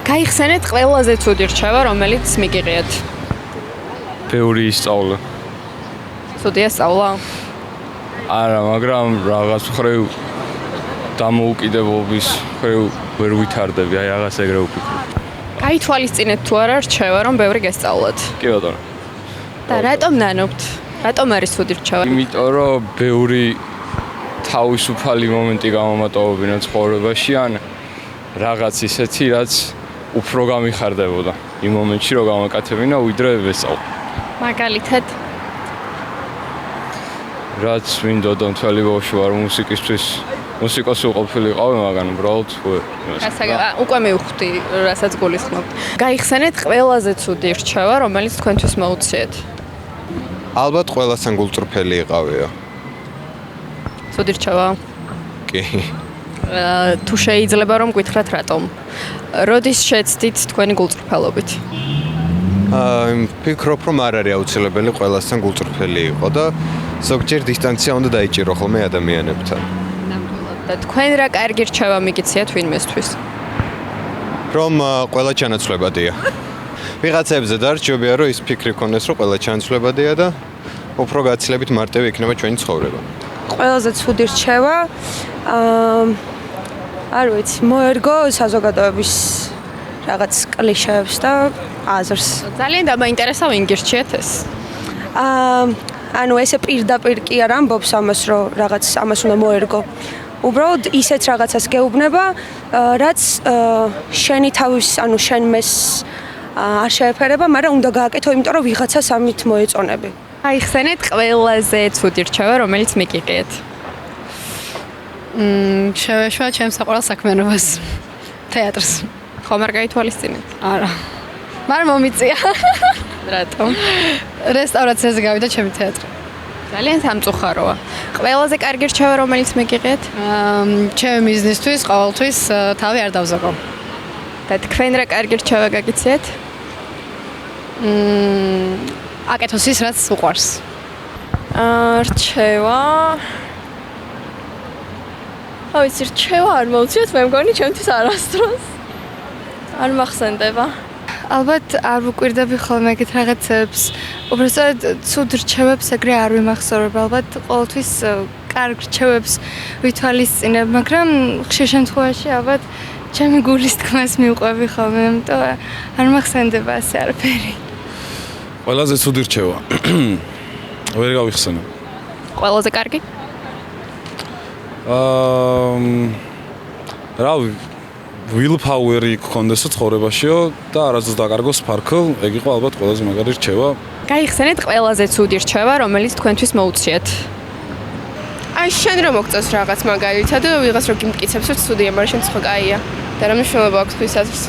გაიხსენეთ ყველაზე ცუდი რჩევა, რომელიც მიგიღიათ. ბევრი ისწავლა. ცუდია სწავლა? არა, მაგრამ რაღაც მხრივ დამოუკიდებლობის მხრივ ვერ ვითარდები, აი რაღაც ეგრე ვფიქრობ. გაითვალისწინეთ თუ არა რჩევა, რომ ბევრი გესწავლოთ. კი ბატონო. და რატომ ნანობთ? რატომ არის ცუდი რჩევა? იმიტომ რომ ბევრი თავისუფალი მომენტი გამომატოვებინა ცხოვრებაში ან რაღაც ისეთი, რაც უფრო გამიხარდებოდა იმ მომენტში რომ გამაკეთებინა, ვიდრე ვესწავლო. მაგალითად, რაც მინდოდა მთელი ბავშვი ვარ მუსიკისთვის, მუსიკოსი ყოფილიყავი, მაგრამ უბრალოდ უკვე მივხვდი, რასაც გულისხმობთ. გაიხსენეთ ყველაზე ცუდი რჩევა, რომელიც თქვენთვის მოუწიეთ. ალბათ ყველასთან გულწრფელი იყავია. ცუდი რჩევა? კი. თუ შეიძლება რომ გითხრათ რატომ? როდის შეცდით თქვენი გულწრფელობით? ვფიქრობ, რომ არ არის აუცილებელი ყველასთან გულწრფელი იყო და ზოგჯერ დისტანცია უნდა დაიჭირო ხოლმე ადამიანებთან. და თქვენ რა კარგი რჩევა მიგიციათ ვინმესთვის? რომ ყველა ჩანაცვლებადია. ვიღაცებზე დარჩებია, რომ ის ფიქრი ქონდეს, რომ ყველა ჩანაცვლებადია და უფრო გაცილებით მარტივი იქნება ჩვენი ცხოვრება. ყველაზე ცუდი რჩევა არ ვიცი, მოერგო საზოგადოების რაღაც კლიშეებს და აზრს. ძალიან დამაინტერესა ვინ გირჩიეთ ეს? ანუ ესე პირდაპირ კი არ ამბობს ამას, რომ რაღაც ამას უნდა მოერგო. უბრალოდ ისეთ რაღაცას გეუბნება, რაც შენი თავის, ანუ შენ მეს არ შეეფერება, მაგრამ უნდა გააკეთო, იმიტომ რომ ვიღაცას ამით მოეწონები. გაიხსენეთ ყველაზე ცუდი რჩევა, რომელიც მიგიღიათ. შევეშვა ჩემს საყვარელ საქმიანობას. თეატრს. ხომ არ გაითვალისწინეთ? არა. მაგრამ მომიწია. რატომ? რესტავრაციაზე გავიდა ჩემი თეატრი. ძალიან სამწუხაროა. ყველაზე კარგი რჩევა, რომელიც მიგიღიათ? ჩემი ბიზნესთვის ყოველთვის თავი არ დავზოგო. და თქვენ რა კარგი რჩევა გაგიციეთ? აკეთოს ის, რაც უყვარს. რჩევა. ვიცი, რჩევა არ მოვუწიოთ, მე მგონი ჩემთვის არასდროს. არ მახსენდება. ალბათ არ ვუკვირდები ხოლმე ეგეთ რაღაცებს. უბრალოდ ცუდ რჩევებს ეგრე არ ვიმახსოვრებ. ალბათ ყოველთვის კარგ რჩევებს ვითვალისწინებ, მაგრამ ხშირ შემთხვევაში ალბათ ჩემი გულის თქმას მივყვები ხოლმე, ამიტომ არ მახსენდება ასე არაფერი. ყველაზე ცუდი რჩევა. ვერ გავიხსენებ. ყველაზე კარგი? რავი, willpower-ი გქონდესო ცხოვრებაშიო და არასდროს დაკარგოს ფარქლ, ეგ იყო ალბათ ყველაზე მაგარი რჩევა. გაიხსენეთ ყველაზე ცუდი რჩევა, რომელიც თქვენთვის მოუწიეთ. აი შენ რომ მოგწევს რაღაც მაგალითად და ვიღაც რო გიმტკიცებს, რომ ცუდია, მაგრამ შენ ხო კაია. და რა მნიშვნელობა აქვს თქვის აზრს?